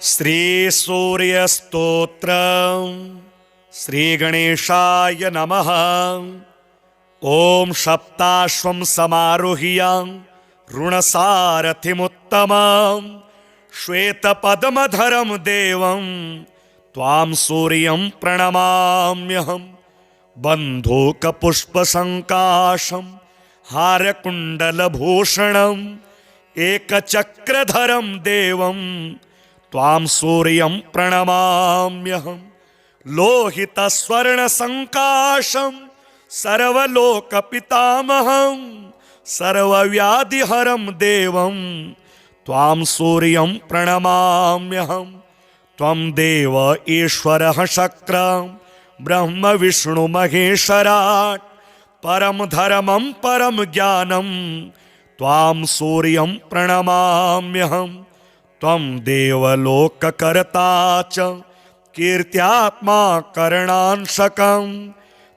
श्री सूर्य स्तोत्र। श्री गणेशाय नमः। ओम सप्ताश्वं समारुह्य ऋणसारथिमुत्तमं श्वेतपद्मधरं देवं त्वां सूर्यं प्रणमाम्यहं। बन्धूकपुष्पसङ्काशं हारकुण्डलभूषणं एकचक्रधरं देवं त्वां सूर्यं प्रणमाम्यहं। लोहितस्वर्णसङ्काशं सर्वलोकपितामहं सर्वव्याधिहरं देवं त्वां सूर्यं प्रणमाम्यहं। त्वं देव ईश्वरः शक्र ब्रह्म विष्णु महेश्वराट् परम धर्मं परम ज्ञानं त्वां सूर्यं प्रणमाम्यहं। त्वं देवलोककर्ता च कीर्त्यात्मा करणांशकं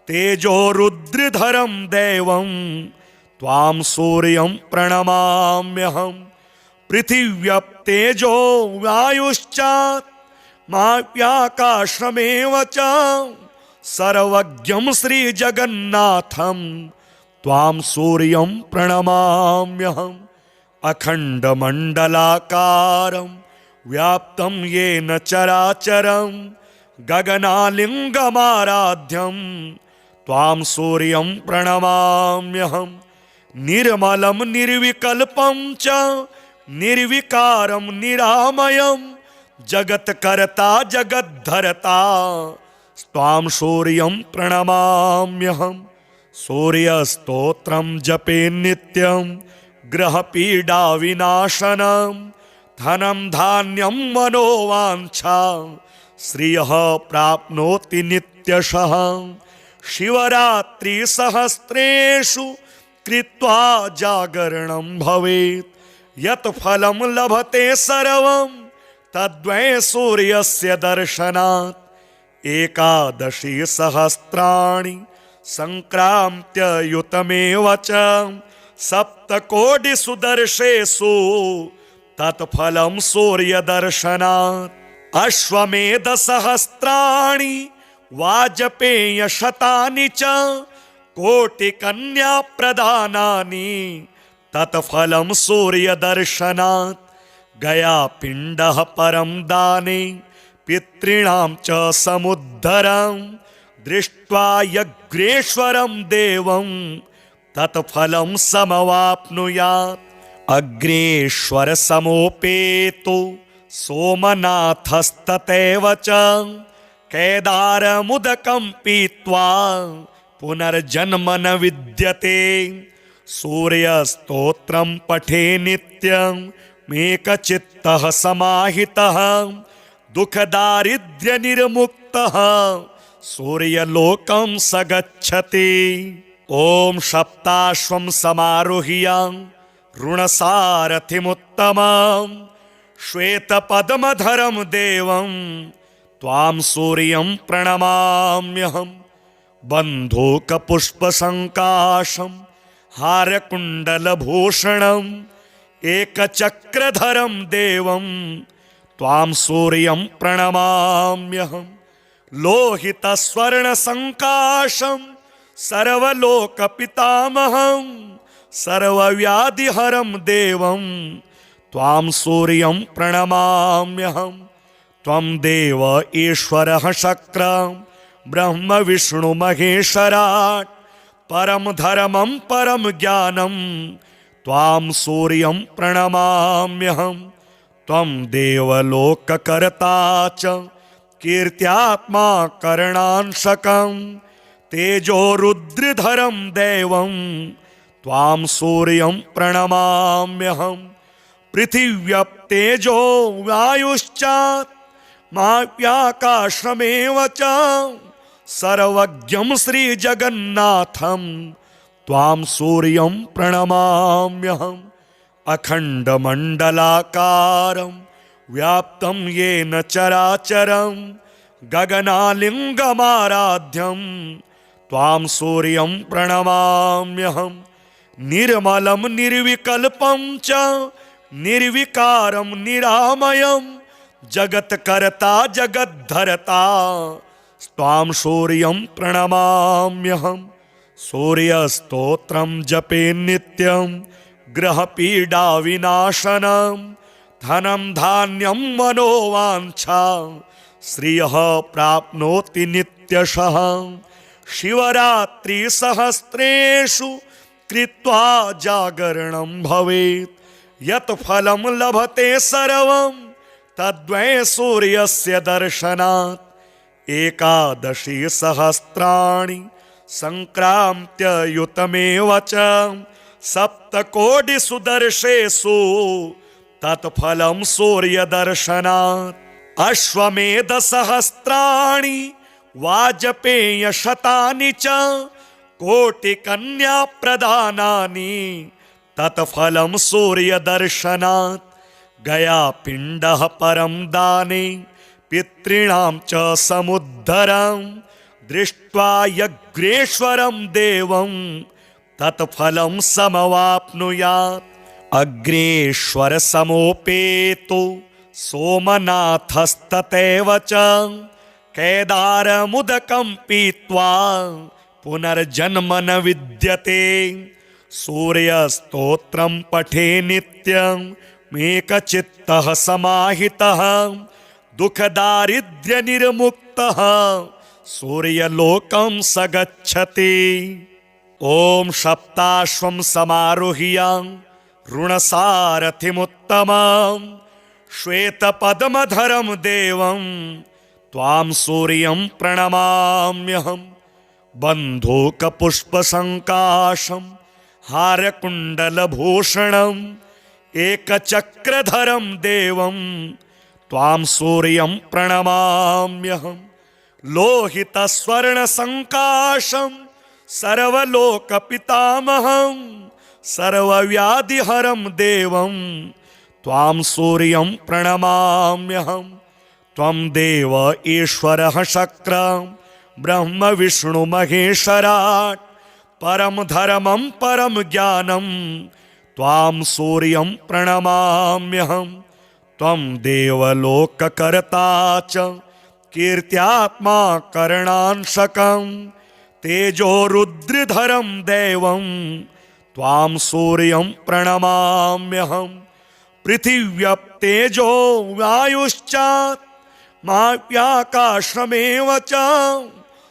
तेजो रुद्रधरं देवं त्वां सूर्यं प्रणमाम्यहं। पृथिव्यप्तेजो वायुश्च माप्याकाशमेव च सर्वज्ञं श्रीजगन्नाथं त्वां सूर्यं प्रणमाम्यहम्। अखण्डमण्डलाकारं व्याप्तं येन चराचरं गगनालिङ्गमाराध्यं त्वां सूर्यं प्रणमाम्यहम्। निर्मलं निर्विकल्पं च निर्विकारं निरामयं जगत्कर्ता जगद्धर्ता त्वां सूर्यं प्रणमाम्यहम्। सूर्यस्तोत्रं जपे नित्यं ग्रहपीडा विनाशनं धनं धान्यं मनोवाञ्छा श्रियः प्राप्नोति नित्यशः। शिवरात्रि सहस्रेषु कृत्वा जागरणं भवेत् यत् फलं लभते सर्वं तद्वै सूर्यस्य दर्शनात्। एकादशी सहस्राणि संक्राम्य युतमेव च सप्तकोटिषु दर्शेषु तत्फलं सूर्यदर्शनात्। अश्वमेध सहस्राणि वाजपेयशतानि च कोटिकन्या प्रदानानि तत्फलं सूर्यदर्शनात्। गयापिण्डः परं दाने पितॄणां च समुद्धरं दृष्ट्वा यज्ञेश्वरं देवं तत्फलं समवाप्नुयात्। अग्रेश्वर समोपेतो सोमनाथस्तथैव च केदारमुदकं पीत्वा पुनर्जन्म न विद्यते। सूर्यस्तोत्रं पठे नित्यं मेकचित्तः समाहितः दुःखदारिद्र्यनिर्मुक्तः सूर्यलोकं स गच्छति। ओम सप्ताश्वं समारुह्य ऋणसारथिमुत्तमं श्वेतपद्मधरं देवं त्वां सूर्यं प्रणमाम्यहम्। बन्धूकपुष्पसङ्काशं हारकुण्डलभूषणं एकचक्रधरं देवं त्वां सूर्यं प्रणमाम्यहम्। लोहितस्वर्णसङ्काशं सर्वलोकपितामहं सर्वव्याधिहरं देवं त्वां सूर्यं प्रणमाम्यहं। त्वं देव ईश्वरः शक्र ब्रह्म विष्णु महेश्वराट् परम धर्मं परम ज्ञानं त्वां सूर्यं प्रणमाम्यहं। त्वं देवलोककर्ता च कीर्त्यात्मा करणांशकं तेजो रुद्रधरं देवं त्वां सूर्यं प्रणमाम्यहं। पृथिव्यप्तेजो वायुश्च माप्याकाशमेव च सर्वज्ञं श्रीजगन्नाथं त्वां सूर्यं प्रणमाम्यहम्। अखण्डमण्डलाकारं व्याप्तं येन चराचरं गगनालिङ्गमाराध्यं त्वां सूर्यं प्रणमाम्यहम्। निर्मलं निर्विकल्पं च निर्विकारं निरामयं जगत्कर्ता जगद्धर्ता त्वां सूर्यं प्रणमाम्यहम् सूर्यस्तोत्रं जपे नित्यं ग्रहपीडाविनाशनं धनं धान्यं मनोवाञ्छा श्रियः प्राप्नोति नित्यशः शिवरात्रिसहस्रेषु कृत्वा जागरणं भवेत् यत् फलं लभते सर्वं तद्वै सूर्यस्य दर्शनात् एकादशी सहस्राणि संक्राम्य युतमेव च सप्तकोटिषु दर्शेषु तत्फलं सूर्यदर्शनात् अश्वमेध सहस्राणि वाजपेयशतानि च कोटिकन्या प्रदानानि तत्फलं सूर्यदर्शनात् गया पिण्डः परं दाने पितॄणां च समुद्धरं दृष्ट्वा यज्ञेश्वरं देवं तत्फलं समवाप्नुयात् अग्रेश्वर समोपेतो सोमनाथस्तथैव च केदारमुदकं पीत्वा पुनर्जन्म न विद्यते सूर्यस्तोत्रं पठे नित्यं मेकचित्तः समाहितः दुःखदारिद्र्यनिर्मुक्तः सूर्यलोकं स गच्छति। ॐ सप्ताश्वं समारुह्य ऋणसारथिमुत्तमं श्वेतपद्मधरं देवं त्वां सूर्यं प्रणमाम्यहम् बन्धूकपुष्पसङ्काशं हारकुण्डलभूषणम् एकचक्रधरं देवं त्वां सूर्यं प्रणमाम्यहम् लोहितस्वर्णसङ्काशं सर्वलोकपितामहं सर्वव्याधिहरं देवं त्वां सूर्यं प्रणमाम्यहम् त्वं देव ईश्वरः शक्रं ब्रह्म विष्णु महेश्वराट् परम धर्मं परम ज्ञानं त्वां सूर्यं प्रणमाम्यहम् त्वं देवलोककर्ता च कीर्त्यात्मा करणांशकं तेजो रुद्रधरं देवं त्वां सूर्यं प्रणमाम्यहम् पृथिव्यप्तेजो वायुश्च माव्याकाशमेव च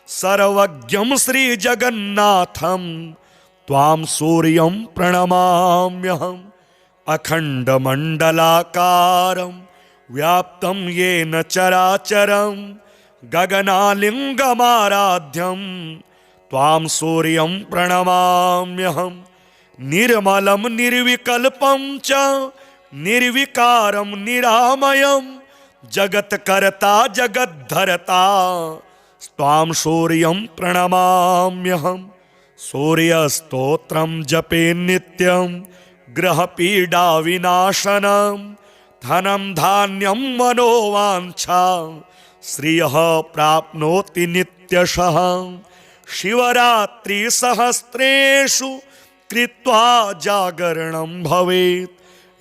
सर्वज्ञं श्रीजगन्नाथं त्वां सूर्यं प्रणमाम्यहम् अखण्डमण्डलाकारं व्याप्तं येन चराचरं गगनालिङ्गमाराध्यं त्वां सूर्यं प्रणमाम्यहम् निर्मलं निर्विकल्पं च निर्विकारं निरामयं जगत्कर्ता जगद्धर्ता त्वां सूर्यं प्रणमाम्यहम् सूर्यस्तोत्रं जपे नित्यं ग्रहपीडाविनाशनं धनं धान्यं मनोवाञ्छा श्रियः प्राप्नोति नित्यशः शिवरात्रिसहस्रेषु कृत्वा जागरणं भवेत्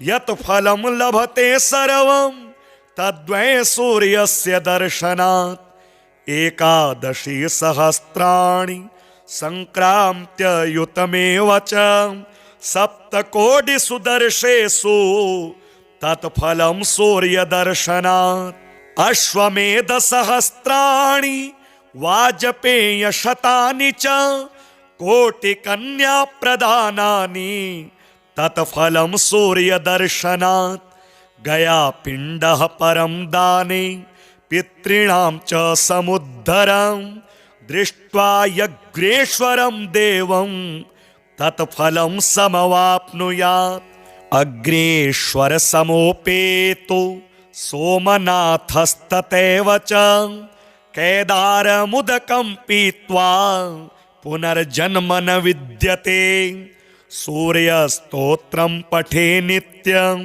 यत् फलं लभते सर्वं तद्वै सूर्यस्य दर्शनात् एकादशी सहस्राणि संक्राम्य युतमेव च सप्तकोटिषु दर्शेषु तत्फलं सूर्यदर्शनात् अश्वमेध सहस्राणि वाजपेयशतानि च कोटिकन्या प्रदानानि तत्फलं सूर्यदर्शनात् गया पिण्डः परं दाने पितॄणां च समुद्धरं दृष्ट्वा यज्ञेश्वरं देवं तत्फलं समवाप्नुयात् अग्रेश्वर समोपेतो सोमनाथस्तथैव च केदारमुदकं पीत्वा पुनर्जन्म न विद्यते सूर्यस्तोत्रं पठे नित्यं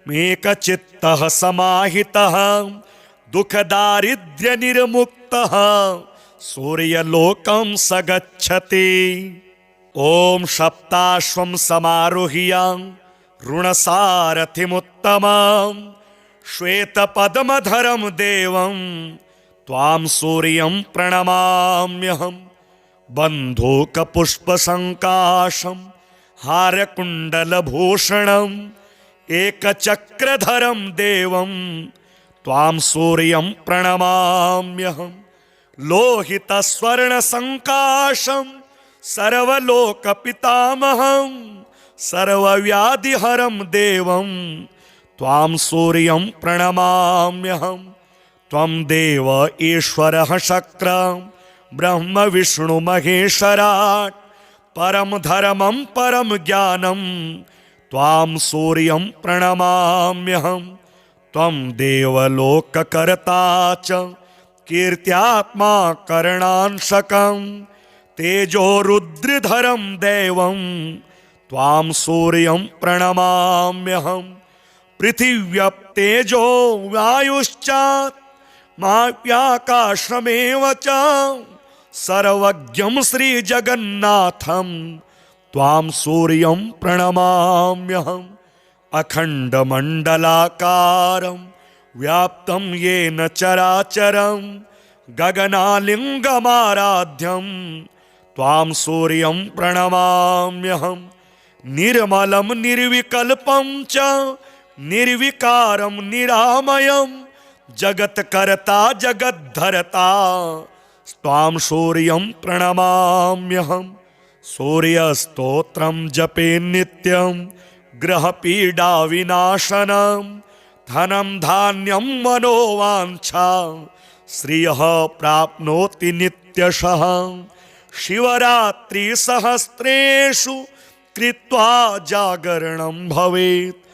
मेकचित्तः समाहितः दुःखदारिद्र्यनिर्मुक्तः सूर्यलोकं स गच्छति। ॐ सप्ताश्वं समारुह्य ऋणसारथिमुत्तमं श्वेतपद्मधरं देवं त्वां सूर्यं प्रणमाम्यहम् बन्धूकपुष्पसङ्काशं हारकुण्डलभूषणम् एकचक्रधरं देवं त्वां सूर्यं प्रणमाम्यहम् लोहितस्वर्णसङ्काशं सर्वलोकपितामहं सर्वव्याधिहरं देवं त्वां सूर्यं प्रणमाम्यहम् त्वं देव ईश्वरः शक्रं ब्रह्म विष्णु महेश्वराट् परम धर्मं परम ज्ञानं त्वां सूर्यं प्रणमाम्यहम् त्वं देवलोककर्ता च कीर्त्यात्मा करणांशकं तेजो रुद्रधरं देवं त्वां सूर्यं प्रणमाम्यहम् पृथिव्यप्तेजो वायुश्चात् माव्याकाशमेव च सर्वज्ञं श्रीजगन्नाथं त्वां सूर्यं प्रणमाम्यहम् अखण्डमण्डलाकारं व्याप्तं येन चराचरं गगनालिङ्गमाराध्यं त्वां सूर्यं प्रणमाम्यहम् निर्मलं निर्विकल्पं च निर्विकारं निरामयं जगत्कर्ता जगद्धर्ता त्वां सूर्यं प्रणमाम्यहम् सूर्यस्तोत्रं जपे नित्यं ग्रहपीडाविनाशनं धनं धान्यं मनोवाञ्छा श्रियः प्राप्नोति नित्यशः शिवरात्रिसहस्रेषु कृत्वा जागरणं भवेत्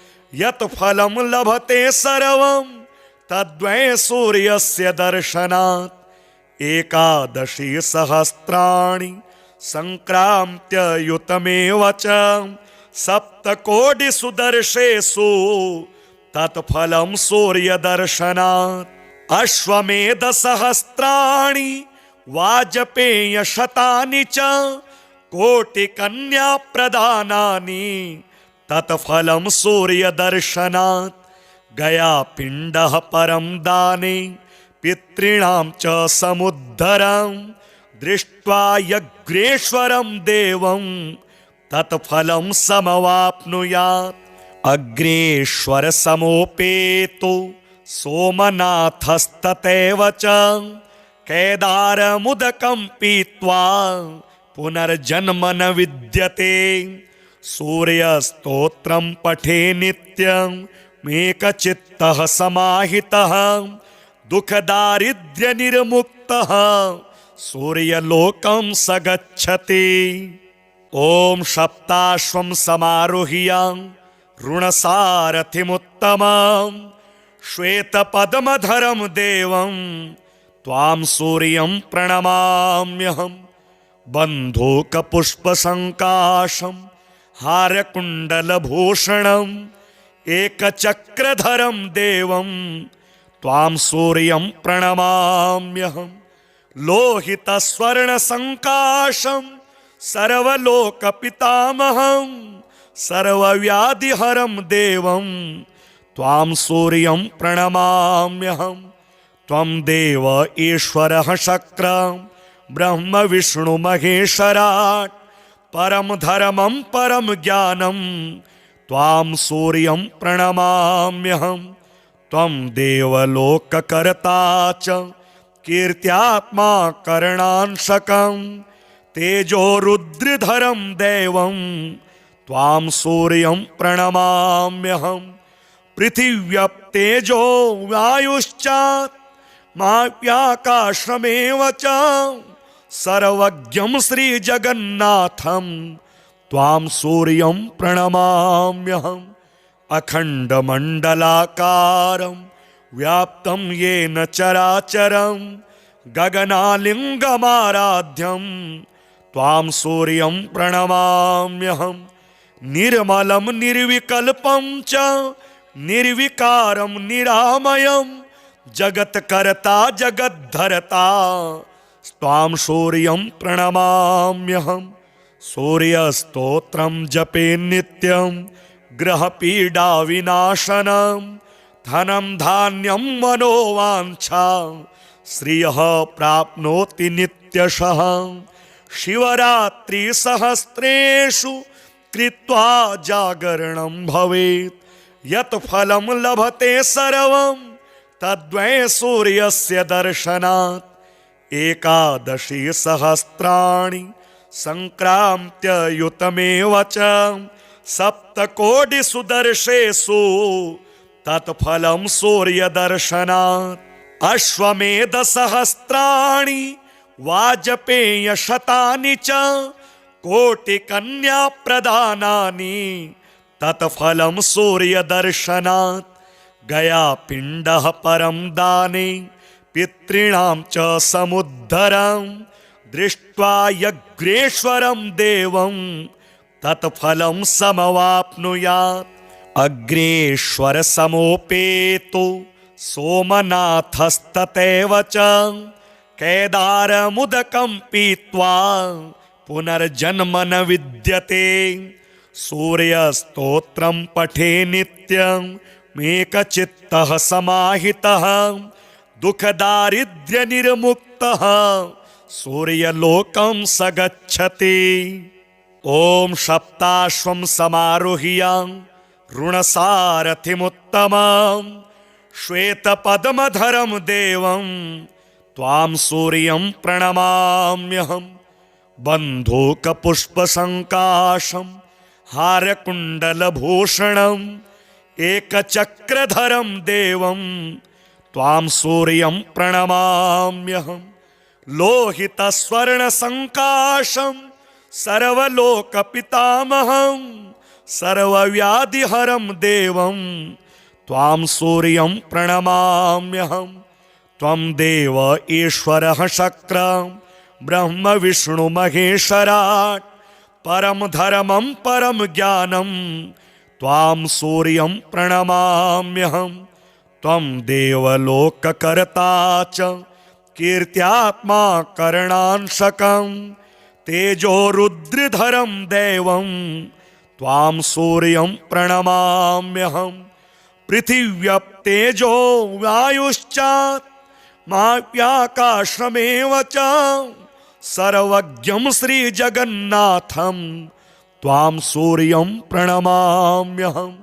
यत् फलं लभते सर्वं तद्वै सूर्यस्य दर्शनात् एकादशी सहस्राणि संक्राम्य युतमेव च सप्तकोटिषु दर्शेषु तत्फलं सूर्यदर्शनात् अश्वमेध सहस्राणि वाजपेयशतानि च कोटिकन्या प्रदानानि तत्फलं सूर्यदर्शनात् गया पिण्डः परं दाने पितॄणां च समुद्धरं दृष्ट्वा यज्ञेश्वरं देवं तत्फलं समवाप्नुयात् अग्रेश्वर समोपेतो सोमनाथस्तथैव च केदारमुदकं पीत्वा पुनर्जन्म न विद्यते सूर्यस्तोत्रं पठे नित्यं मेकचित्तः समाहितः दुःखदारिद्र्यनिर्मुक्तः सूर्यलोकं स गच्छति। ॐ सप्ताश्वं समारुह्य ऋणसारथिमुत्तमं श्वेतपद्मधरं देवं त्वां सूर्यं प्रणमाम्यहम् बन्धूकपुष्पसङ्काशं हारकुण्डलभूषणम् एकचक्रधरं देवं त्वां सूर्यं प्रणमाम्यहम् लोहितस्वर्णसङ्काशं सर्वलोकपितामहं सर्वव्याधिहरं देवं त्वां सूर्यं प्रणमाम्यहम् त्वं देव ईश्वरः शक्रं ब्रह्म विष्णु महेश्वराट् परम धर्मं परम ज्ञानं त्वां सूर्यं प्रणमाम्यहम् त्वं देवलोककर्ता च कीर्त्यात्मा करणांशकं तेजो रुद्रधरं देवं त्वां सूर्यं प्रणमाम्यहम् पृथिव्यप्तेजो वायुश्चात् माव्याकाशमेव च सर्वज्ञं श्रीजगन्नाथं त्वां सूर्यं प्रणमाम्यहम् अखण्डमण्डलाकारं व्याप्तं येन चराचरं गगनालिङ्गमाराध्यं त्वां सूर्यं प्रणमाम्यहम् निर्मलं निर्विकल्पं च निर्विकारं निरामयं जगत्कर्ता जगद्धर्ता त्वां सूर्यं प्रणमाम्यहम् सूर्यस्तोत्रं जपे नित्यं ग्रहपीडाविनाशनं धनं धान्यं मनोवाञ्छा श्रियः प्राप्नोति नित्यशः शिवरात्रिसहस्रेषु कृत्वा जागरणं भवेत् यत् फलं लभते सर्वं तद्वै सूर्यस्य दर्शनात् एकादशी सहस्राणि संक्राम्य युतमेव च सप्तकोटिषु दर्शेषु तत्फलं सूर्यदर्शनात् अश्वमेध सहस्राणि वाजपेय शतानि च कोटिकन्या प्रदानानि तत्फलं सूर्यदर्शनात् गया पिण्डः परं दाने पितॄणां च समुद्धरं दृष्ट्वा यज्ञेश्वरं देवं तत्फलं समवाप्नुयात् अग्रेश्वर समोपेतो सोमनाथस्तथैव च केदारमुदकं पीत्वा पुनर्जन्म न विद्यते सूर्यस्तोत्रं पठे नित्यमेकचित्तः समाहितः दुःखदारिद्र्यनिर्मुक्तः सूर्यलोकं स गच्छति। ॐ सप्ताश्वं समारुह्य ऋणसारथिमुत्तमं श्वेतपद्मधरं देवं त्वां सूर्यं प्रणमाम्यहं बन्धूकपुष्पसङ्काशं हारकुण्डलभूषणम् एकचक्रधरं देवं त्वां सूर्यं प्रणमाम्यहं लोहितस्वर्णसङ्काशं सर्वलोकपितामहं सर्वव्याधिहरं देवं त्वां सूर्यं प्रणमाम्यहं त्वं देव ईश्वरः शक्रं ब्रह्म विष्णु महेश्वराट् परम धर्मं परम ज्ञानं त्वां सूर्यं प्रणमाम्यहं त्वं देवलोककर्ता च कीर्त्यात्मा करणांशकं तेजो रुद्रधरं देवं त्वां सूर्यं प्रणमाम्यहं पृथिव्यप्तेजो वायुश्चात् माव्याकाशमेव च सर्वज्ञं श्रीजगन्नाथं त्वां सूर्यं प्रणमाम्यहम्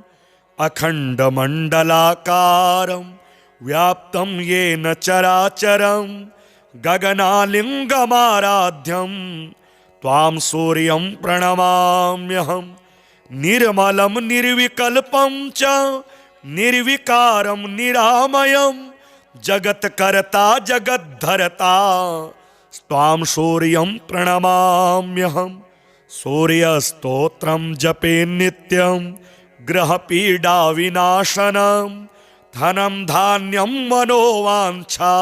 अखण्डमण्डलाकारं व्याप्तं येन चराचरं गगनालिङ्गमाराध्यं त्वां सूर्यं प्रणमाम्यहं निर्मलं निर्विकल्पं च निर्विकारं निरामयं जगत्कर्ता जगद्धर्ता त्वां सूर्यं प्रणमाम्यहं सूर्यस्तोत्रं जपे नित्यं ग्रहपीडा विनाशनं धनं धान्यं मनोवाञ्छा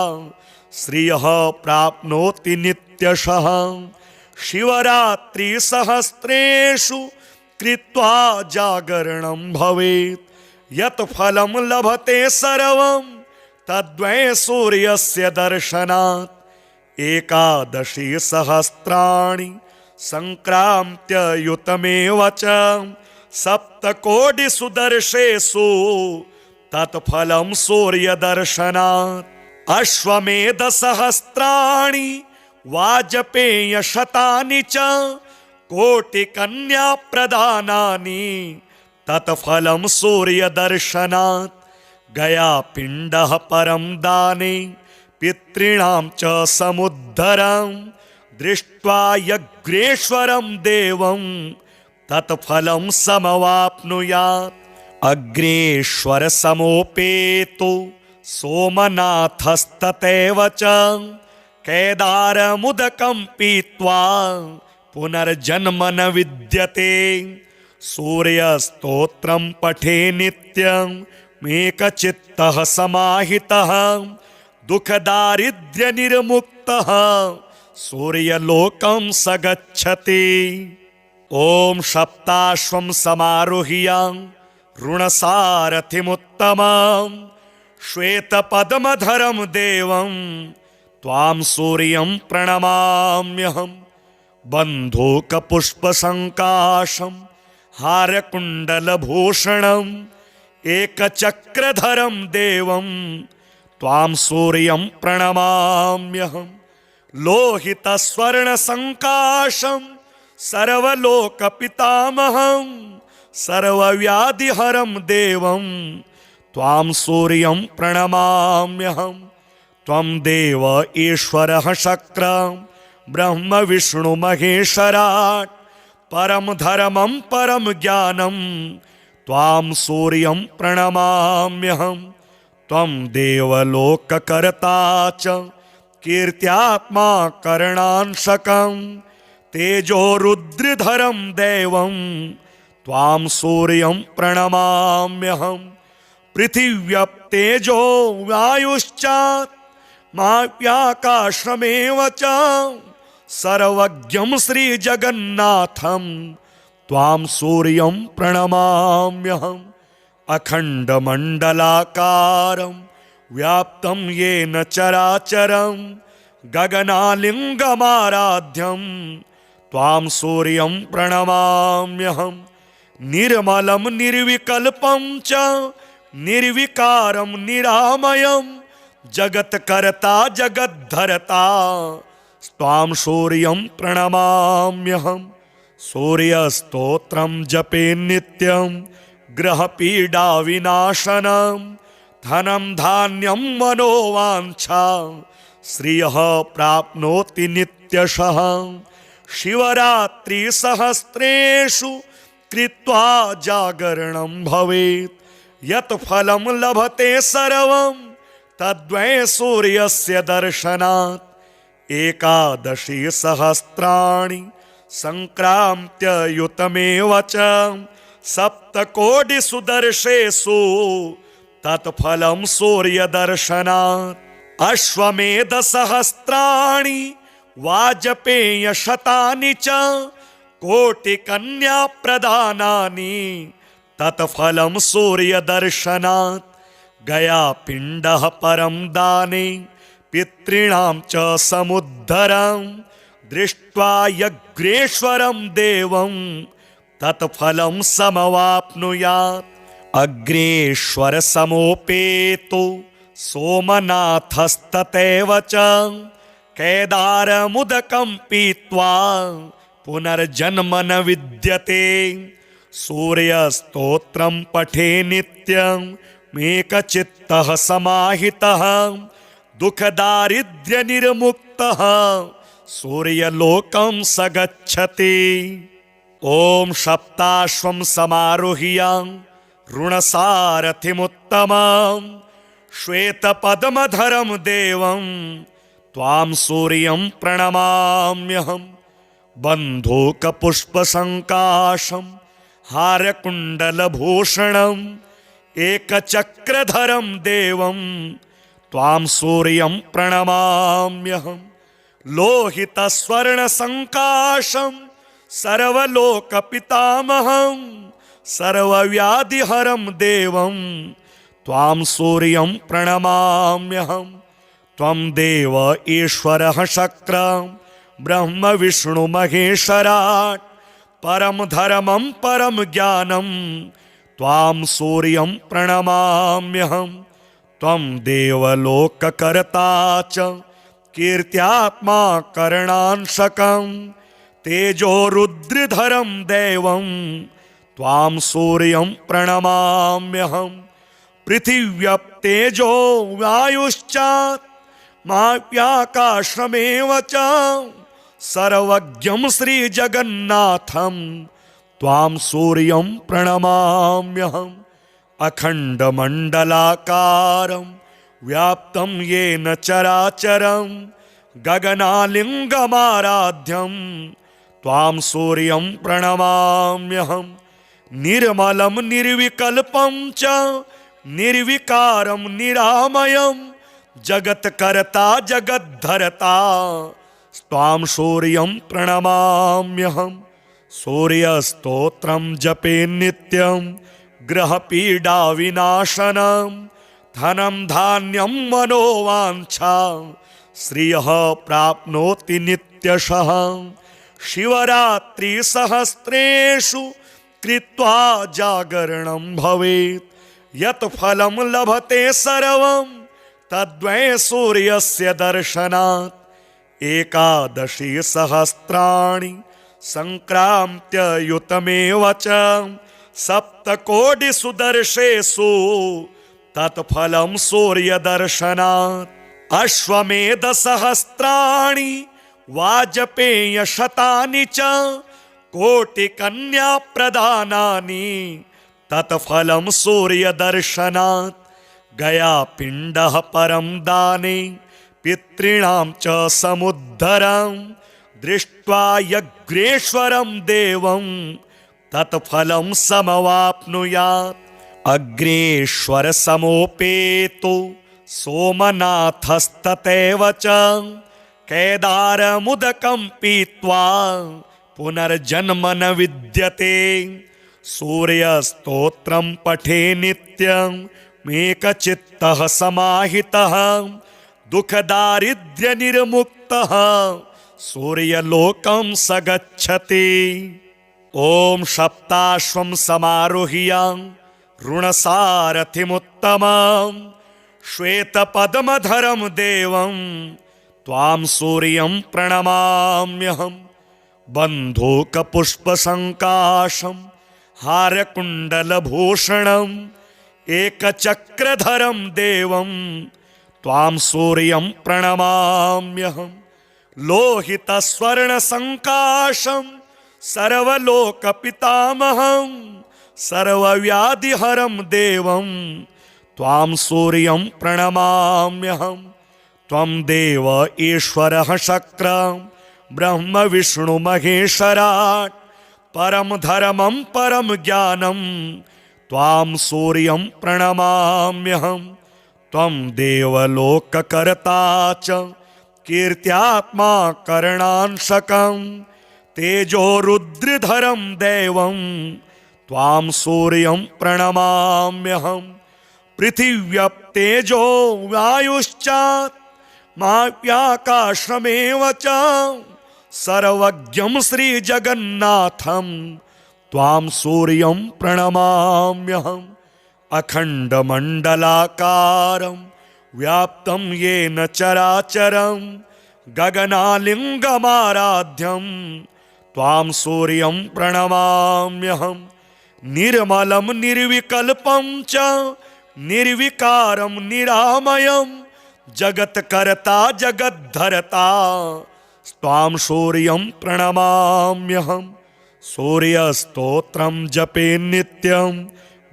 श्रियः प्राप्नोति नित्यशः शिवरात्रिसहस्रेषु कृत्वा जागरणं भवेत् यत् फलं लभते सर्वं तद्वै सूर्यस्य दर्शनात् एकादशी सहस्राणि संक्राम्य युतमेव च सप्तकोटिषु दर्शेषु तत्फलं सूर्यदर्शनात् अश्वमेध सहस्राणि वाजपेय शतानि च कोटिकन्या प्रदानानि तत्फलं सूर्यदर्शनात् गया पिण्डः परं दाने पितॄणां च समुद्धरं दृष्ट्वा यज्ञेश्वरं देवं तत्फलं समवाप्नुयात् अग्रेश्वर समोपेतो सोमनाथस्तथैव च केदारमुदकं पीत्वा पुनर्जन्म न विद्यते सूर्यस्तोत्रं पठे नित्यमेकचित्तः समाहितः दुःखदारिद्र्यनिर्मुक्तः सूर्यलोकं स गच्छति। ॐ सप्ताश्वं समारुह्य ऋणसारथिमुत्तमं श्वेतपद्मधरं देवं त्वां सूर्यं प्रणमाम्यहं बन्धूकपुष्पसङ्काशं हारकुण्डलभूषणम् एकचक्रधरं देवं त्वां सूर्यं प्रणमाम्यहम् लोहितस्वर्णसङ्काशं सर्वलोकपितामहं सर्वव्याधिहरं देवं त्वां सूर्यं प्रणमाम्यहम् त्वं देव ईश्वरः शक्रं ब्रह्म विष्णु महेश्वराट् परम धर्मं परम ज्ञानं त्वां सूर्यं प्रणमाम्यहम् त्वं देवलोककर्ता च कीर्त्यात्मा करणांशकं तेजो रुद्रधरं दैवं त्वां सूर्यं प्रणमाम्यहम् पृथिव्यप्तेजो वायुश्चात् माव्याकाशमेव च सर्वज्ञं श्रीजगन्नाथं त्वां सूर्यं प्रणमाम्यहम् अखण्डमण्डलाकारं व्याप्तं येन चराचरं गगनालिङ्गमाराध्यं त्वां सूर्यं प्रणमाम्यहम् निर्मलं निर्विकल्पं च निर्विकारं निरामयं जगत्कर्ता जगद्धरता त्वां सूर्यं प्रणमाम्यहम् सूर्यस्तोत्रं जपे नित्यं ग्रहपीडाविनाशनं धनं धान्यं मनोवाञ्छा श्रियः प्राप्नोति नित्यशः शिवरात्रिसहस्रेषु कृत्वा जागरणं भवेत् यत् फलं लभते सर्वं तद्वै सूर्यस्य दर्शनात् एकादशी सहस्राणि संक्रान्त्युतमेव च सप्तकोटिषु दर्शेषु तत्फलं सूर्यदर्शनात् अश्वमेधसहस्राणि वाजपेयशतानि च कोटिकन्याप्रदानानि तत्फलं सूर्यदर्शनात् गयापिण्डः परं दाने पितॄणां च समुद्धरं दृष्ट्वा यज्ञेश्वरं देवं तत्फलं समवाप्नुयात् अग्रेश्वर समोपेतो सोमनाथस्तथैव च केदारमुदकं पीत्वा पुनर्जन्म न विद्यते सूर्यस्तोत्रं पठे नित्यं मेकचित्तः समाहितः दुःखदारिद्र्यनिर्मुक्तः सूर्यलोकं स गच्छति। ॐ सप्ताश्वं समारुह्य ऋणसारथिमुत्तमं श्वेतपद्मधरं देवं त्वां सूर्यं प्रणमाम्यहम् बन्धूकपुष्पसङ्काशं हारकुण्डलभूषणम् एकचक्रधरं देवं त्वां सूर्यं प्रणमाम्यहम् लोहितस्वर्णसङ्काशं सर्वलोकपितामहं सर्वव्याधिहरं देवं त्वां सूर्यं प्रणमाम्यहम् त्वं देव ईश्वरः शक्रं ब्रह्म विष्णु महेश्वराट् परम धर्मं परम ज्ञानं त्वां सूर्यं प्रणमाम्यहम् त्वं देवलोककर्ता च कीर्त्यात्मा करणांशकं तेजो रुद्रधरं दैवं त्वां सूर्यं प्रणमाम्यहम् पृथिव्यप्तेजो वायुश्चात् माव्याकाशमेव च सर्वज्ञं श्रीजगन्नाथं त्वां सूर्यं प्रणमाम्यहम् अखण्डमण्डलाकारं व्याप्तं येन चराचरं गगनालिङ्गमाराध्यं त्वां सूर्यं प्रणमाम्यहम् निर्मलं निर्विकल्पं च निर्विकारं निरामयं जगत्कर्ता जगद्धरता त्वां सूर्यं प्रणमाम्यहम् सूर्यस्तोत्रं जपे नित्यं ग्रहपीडाविनाशनं धनं धान्यं मनोवाञ्छा श्रियः प्राप्नोति नित्यशः शिवरात्रिसहस्रेषु कृत्वा जागरणं भवेत् यत् फलं लभते सर्वं तद्वै सूर्यस्य दर्शनात् एकादशी सहस्राणि संक्राम्य युतमेव च सप्तकोटिषु दर्शेषु तत्फलं सूर्यदर्शनात् अश्वमेध सहस्राणि वाजपेयशतानि च कोटिकन्या प्रदानानि तत्फलं सूर्यदर्शनात् गया पिण्डः परं दाने पितॄणां च समुद्धरं दृष्ट्वा यज्ञेश्वरं देवं तत्फलं समवाप्नुयात् अग्रेश्वर समोपेतो सोमनाथस्तथैव च केदारमुदकं पीत्वा पुनर्जन्म न विद्यते सूर्यस्तोत्रं पठे नित्यं मेकचित्तः समाहितः दुःखदारिद्र्यनिर्मुक्तः सूर्यलोकं स गच्छति। ॐ सप्ताश्वं समारोह्य ऋणसारथिमुत्तमं श्वेतपद्मधरं देवं त्वां सूर्यं प्रणमाम्यहम् बन्धूकपुष्पसङ्काशं हारकुण्डलभूषणम् एकचक्रधरं देवं त्वां सूर्यं प्रणमाम्यहम् लोहितस्वर्णसङ्काशं सर्वलोकपितामहं सर्वव्याधिहरं देवं त्वां सूर्यं प्रणमाम्यहम् त्वं देव ईश्वरः शक्रं ब्रह्म विष्णु महेश्वराट् परम धर्मं परम ज्ञानं त्वां सूर्यं प्रणमाम्यहम् त्वं देवलोककर्ता च कीर्त्यात्मा करणांशकं तेजो रुद्रधरं देवं त्वां सूर्यं प्रणमाम्यहम् पृथिव्यप्तेजो वायुश्च माव्याकाशमेव च सर्वज्ञं श्रीजगन्नाथं त्वां सूर्यं प्रणमाम्यहम् अखण्डमण्डलाकारं व्याप्तं येन चराचरं गगनालिङ्गमाराध्यं त्वां सूर्यं प्रणमाम्यहम् निर्मलं निर्विकल्पं च निर्विकारं निरामयं जगत्कर्ता जगद्धर्ता त्वां सूर्यं प्रणमाम्यहम् सूर्यस्तोत्रं जपे नित्यं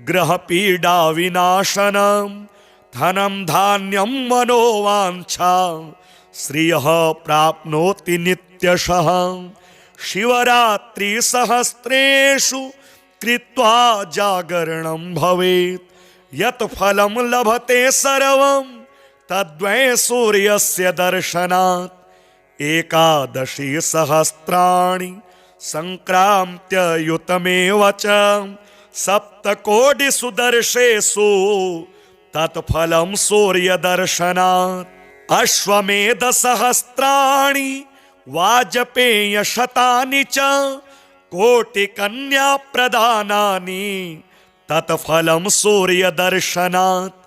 ग्रहपीडाविनाशनं धनं धान्यं मनोवाञ्छा श्रियः प्राप्नोति नित्यशः शिवरात्रिसहस्रेषु कृत्वा जागरणं भवेत् यत् फलं लभते सर्वं तद्वै सूर्यस्य दर्शनात् एकादशी सहस्राणि संक्राम्य युतमेव च सप्तकोटिषु दर्शेषु तत्फलं सूर्यदर्शनात् अश्वमेध सहस्राणि वाजपेयशतानि च कोटिकन्या प्रदानानि तत्फलं सूर्यदर्शनात्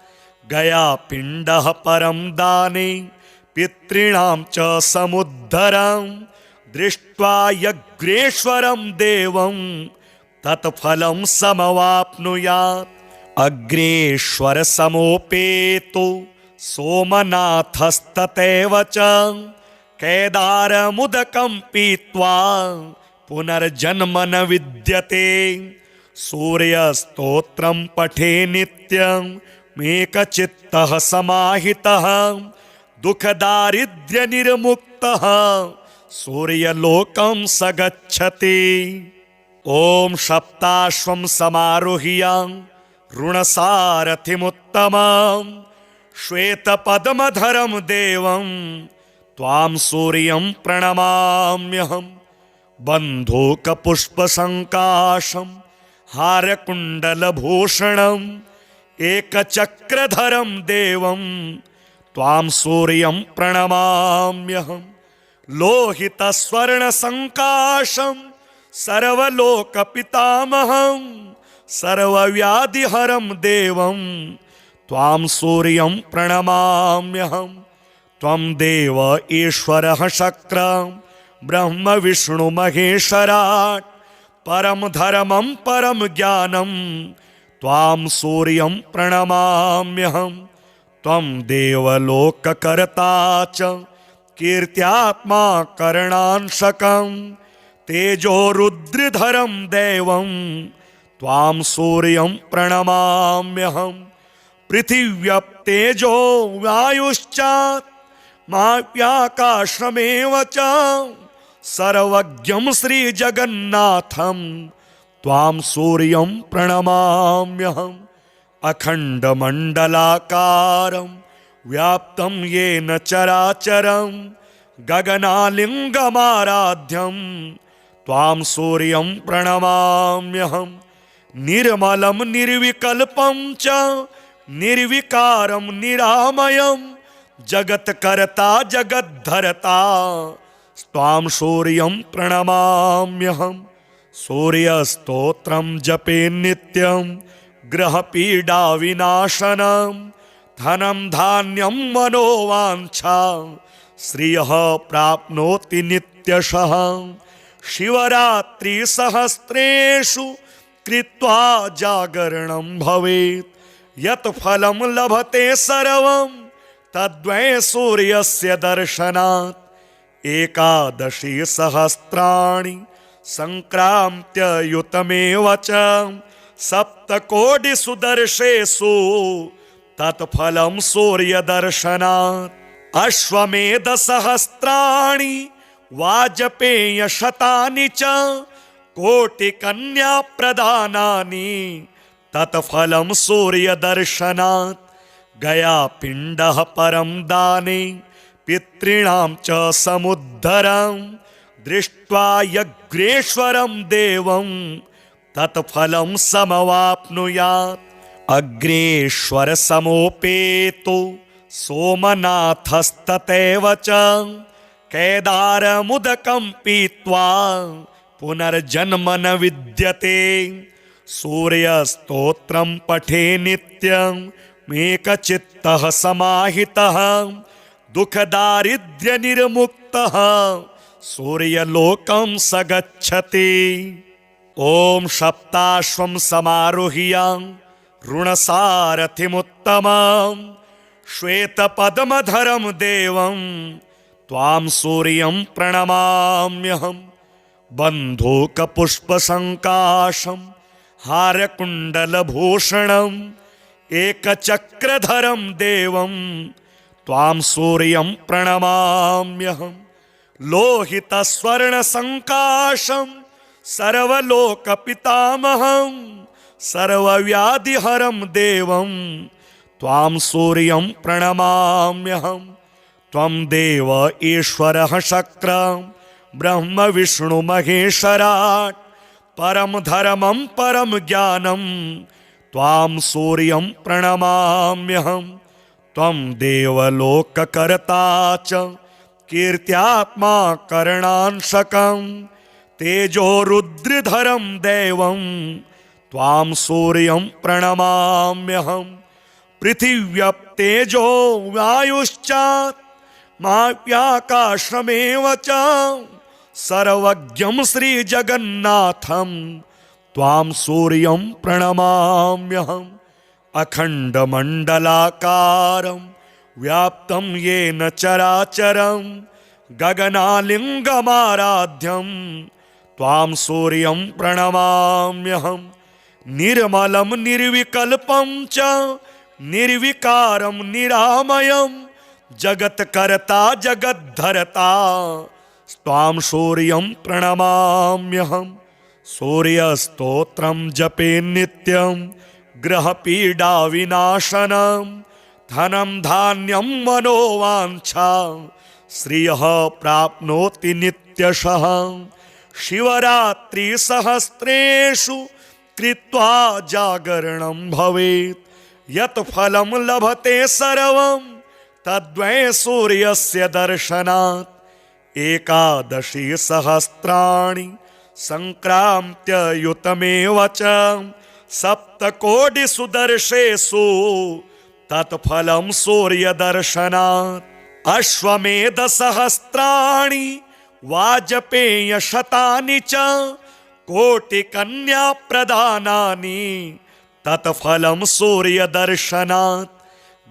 गया पिण्डः परं दाने पितॄणां च समुद्धरं दृष्ट्वा यज्ञेश्वरं देवं तत्फलं समवाप्नुयात् अग्रेश्वर समोपेतो सोमनाथस्तथैव च केदारमुदकं पीत्वा पुनर्जन्म न विद्यते सूर्यस्तोत्रं पठे नित्यं मेकचित्तः समाहितः दुःखदारिद्र्यनिर्मुक्तः सूर्यलोकं स गच्छति। ॐ सप्ताश्वं समारोह्य ऋणसारथिमुत्तमं श्वेतपद्मधरं देवं त्वां सूर्यं प्रणमाम्यहम् बन्धूकपुष्पसङ्काशं हारकुण्डलभूषणम् एकचक्रधरं देवं त्वां सूर्यं प्रणमाम्यहम् लोहितस्वर्णसङ्काशं सर्वलोकपितामहं सर्वव्याधिहरं देवं त्वां सूर्यं प्रणमाम्यहं। त्वं देव ईश्वरः शक्र ब्रह्म विष्णु महेश्वराट् परम धर्मं परम ज्ञानं त्वां सूर्यं प्रणमाम्यहं। त्वं देवलोककर्ता च कीर्त्यात्मा करणांशकं तेजो रुद्रधरं देवं त्वां सूर्यं प्रणमाम्यहं। पृथिव्यप्तेजो वायुश्चात्माव्याकाशमेव च सर्वज्ञं श्रीजगन्नाथं त्वां सूर्यं प्रणमाम्यहम्। अखण्डमण्डलाकारं व्याप्तं येन चराचरं गगनालिङ्गमाराध्यं त्वां सूर्यं प्रणमाम्यहम्। निर्मलं निर्विकल्पं च निर्विकारं निरामयं जगत्कर्ता जगद्धर्ता त्वां सूर्यं प्रणमाम्यहम्। सूर्यस्तोत्रं जपे नित्यं ग्रहपीडा विनाशनं धनं धान्यं मनोवाञ्छा श्रियः प्राप्नोति नित्यशः। शिवरात्रि सहस्रेषु कृत्वा जागरणं भवेत् यत् फलं लभते सर्वं तद्वै सूर्यस्य दर्शनात्। एकादशी सहस्राणि संक्रान्त्य युतमेव च सप्तकोटिषु दर्शेषु तत्फलं सूर्यदर्शनात्। अश्वमेध सहस्राणि वाजपेयशतानि च कोटिकन्या प्रदानानि तत्फलं सूर्यदर्शनात्। गया पिण्डः परं दाने पितॄणां च समुद्धरं दृष्ट्वा यज्ञेश्वरं देवं तत्फलं समवाप्नुयात्। अग्रेश्वर समोपेतो सोमनाथस्तथैव च केदारमुदकं पीत्वा पुनर्जन्म न विद्यते। सूर्यस्तोत्रं पठे नित्यं मेकचित्तः समाहितः दुःखदारिद्र्य निर्मुक्तः सूर्यलोकं स गच्छति। ॐ सप्ताश्वं समारुह्य ऋणसारथिमुत्तमं श्वेतपद्मधरं देवं त्वां सूर्यं प्रणमाम्यहम्। बन्धूकपुष्पसङ्काशं हारकुण्डलभूषणम् एकचक्रधरं देवं त्वां सूर्यं प्रणमाम्यहम्। लोहितस्वर्णसङ्काशं सर्वलोकपितामहं सर्वव्याधिहरं देवं त्वां सूर्यं प्रणमाम्यहम्। त्वं देव ईश्वरः शक्र ब्रह्म विष्णु महेश्वराट् परम धर्मं परम ज्ञानं त्वां सूर्यं प्रणमाम्यहम्। त्वं देवलोककर्ता च कीर्त्यात्मा करणांशकं तेजो रुद्रधरं देवं त्वां सूर्यं प्रणमाम्यहम्। पृथिव्यप्तेजो वायुश्चात्माव्याकाशमेव च सर्वज्ञं श्रीजगन्नाथं त्वां सूर्यं प्रणमाम्यहम्। अखण्डमण्डलाकारं व्याप्तं येन चराचरं गगनालिङ्गमाराध्यं त्वां सूर्यं प्रणमाम्यहम्। निर्मलं निर्विकल्पं च निर्विकारं निरामयं जगत्कर्ता जगद्धर्ता त्वां सूर्यं प्रणमाम्यहम्। सूर्यस्तोत्रं जपे नित्यं ग्रहपीडा विनाशनं धनं धान्यं मनोवाञ्छा श्रियः प्राप्नोति नित्यशः। शिवरात्रि सहस्रेषु कृत्वा जागरणं भवेत् यत् फलं लभते सर्वं तद्वै सूर्यस्य दर्शनात्। एकादशी सहस्राणि संक्रान्त्य युतमेव च सप्तकोटिसुदर्शेषु तत्फलं सूर्यदर्शनात्। अश्वमेधसहस्राणि वाजपेयशतानि च कोटिकन्याप्रदानानि तत्फलं सूर्यदर्शनात्।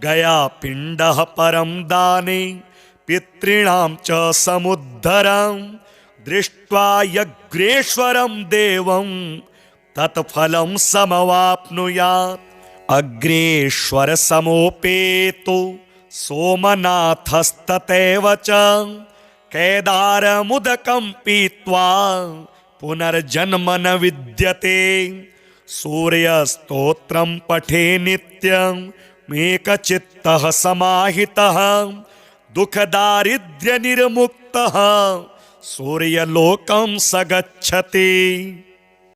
गयापिण्डः परं दाने पितॄणां च समुद्धरं दृष्ट्वा यज्ञेश्वरं देवं तत्फलं समवाप्नुयात्। अग्रेश्वर समोपेतो सोमनाथस्तथैव च केदारमुदकं पीत्वा पुनर्जन्म न विद्यते। सूर्यस्तोत्रं पठे नित्यं मेकचित्तः समाहितः दुःखदारिद्र्यनिर्मुक्तः सूर्यलोकं स गच्छति।